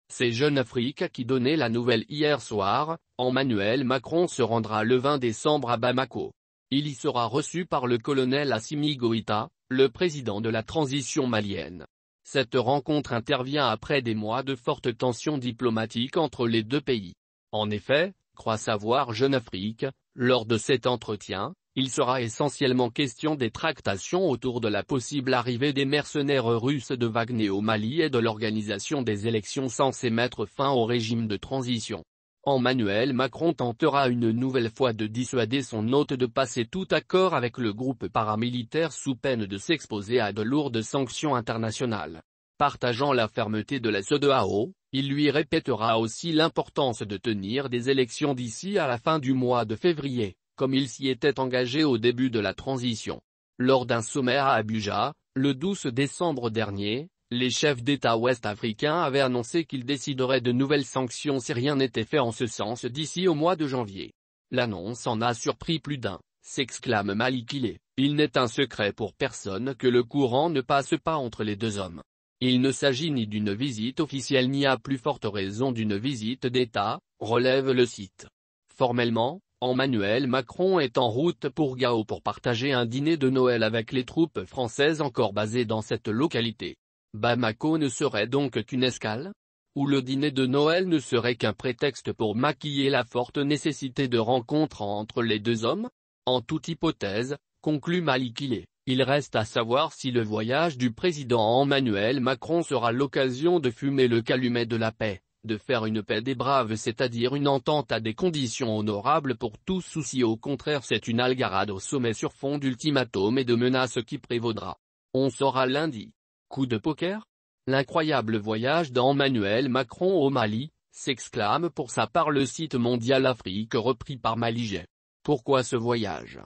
C'est Jeune Afrique qui donnait la nouvelle hier soir. Emmanuel Macron se rendra le 20 décembre à Bamako. Il y sera reçu par le colonel Assimi Goïta, le président de la transition malienne. Cette rencontre intervient après des mois de fortes tensions diplomatiques entre les deux pays. En effet, croit savoir Jeune Afrique, lors de cet entretien, il sera essentiellement question des tractations autour de la possible arrivée des mercenaires russes de Wagner au Mali et de l'organisation des élections censées mettre fin au régime de transition. Emmanuel Macron tentera une nouvelle fois de dissuader son hôte de passer tout accord avec le groupe paramilitaire sous peine de s'exposer à de lourdes sanctions internationales. Partageant la fermeté de la CEDEAO, il lui répétera aussi l'importance de tenir des élections d'ici à la fin du mois de février, comme il s'y était engagé au début de la transition. Lors d'un sommet à Abuja, le 12 décembre dernier, les chefs d'État ouest-africains avaient annoncé qu'ils décideraient de nouvelles sanctions si rien n'était fait en ce sens d'ici au mois de janvier. L'annonce en a surpris plus d'un, s'exclame Malikile. Il n'est un secret pour personne que le courant ne passe pas entre les deux hommes. Il ne s'agit ni d'une visite officielle ni à plus forte raison d'une visite d'État, relève le site. Formellement, Emmanuel Macron est en route pour Gao pour partager un dîner de Noël avec les troupes françaises encore basées dans cette localité. Bamako ne serait donc qu'une escale? Ou le dîner de Noël ne serait qu'un prétexte pour maquiller la forte nécessité de rencontre entre les deux hommes? En toute hypothèse, conclut Malikile, il reste à savoir si le voyage du président Emmanuel Macron sera l'occasion de fumer le calumet de la paix, de faire une paix des braves, c'est-à-dire une entente à des conditions honorables pour tous, ou si au contraire c'est une algarade au sommet sur fond d'ultimatum et de menaces qui prévaudra. On saura lundi. Coup de poker? L'incroyable voyage d'Emmanuel Macron au Mali, s'exclame pour sa part le site Mondial Afrique repris par Maligé. Pourquoi ce voyage?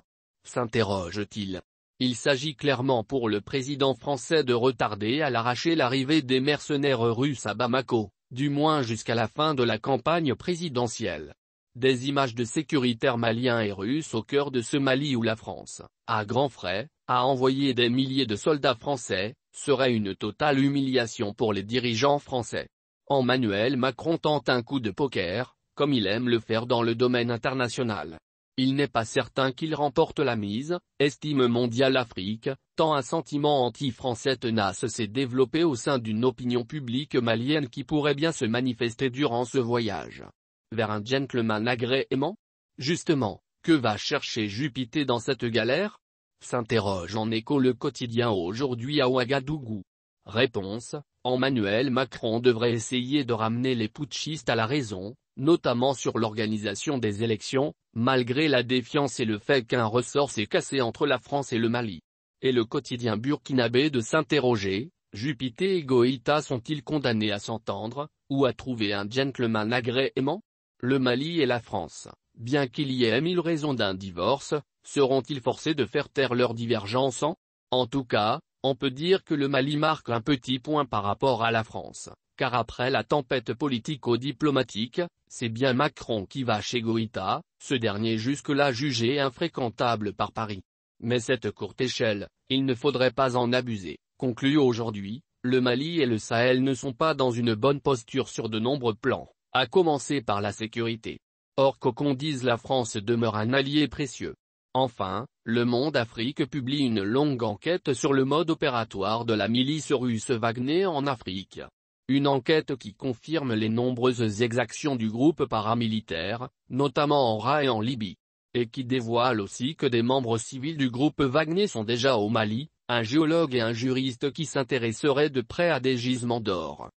S'interroge-t-il. Il s'agit clairement pour le président français de retarder à l'arraché l'arrivée des mercenaires russes à Bamako, du moins jusqu'à la fin de la campagne présidentielle. Des images de sécuritaires maliens et russes au cœur de ce Mali où la France, à grands frais, a envoyé des milliers de soldats français, serait une totale humiliation pour les dirigeants français. Emmanuel Macron tente un coup de poker, comme il aime le faire dans le domaine international. Il n'est pas certain qu'il remporte la mise, estime Mondial Afrique, tant un sentiment anti-français tenace s'est développé au sein d'une opinion publique malienne qui pourrait bien se manifester durant ce voyage. Vers un gentleman agrément? Justement, que va chercher Jupiter dans cette galère? S'interroge en écho le quotidien aujourd'hui à Ouagadougou. Réponse, Emmanuel Macron devrait essayer de ramener les putschistes à la raison, notamment sur l'organisation des élections, malgré la défiance et le fait qu'un ressort s'est cassé entre la France et le Mali. Et le quotidien burkinabé de s'interroger, Jupiter et Goïta sont-ils condamnés à s'entendre, ou à trouver un gentleman agrément? Le Mali et la France, bien qu'il y ait mille raisons d'un divorce, seront-ils forcés de faire taire leurs divergences? En tout cas, on peut dire que le Mali marque un petit point par rapport à la France, car après la tempête politico-diplomatique, c'est bien Macron qui va chez Goïta, ce dernier jusque-là jugé infréquentable par Paris. Mais cette courte échelle, il ne faudrait pas en abuser, conclut aujourd'hui, le Mali et le Sahel ne sont pas dans une bonne posture sur de nombreux plans, à commencer par la sécurité. Or qu'aucun dise la France demeure un allié précieux. Enfin, Le Monde Afrique publie une longue enquête sur le mode opératoire de la milice russe Wagner en Afrique. Une enquête qui confirme les nombreuses exactions du groupe paramilitaire, notamment en RA et en Libye. Et qui dévoile aussi que des membres civils du groupe Wagner sont déjà au Mali, un géologue et un juriste qui s'intéresseraient de près à des gisements d'or.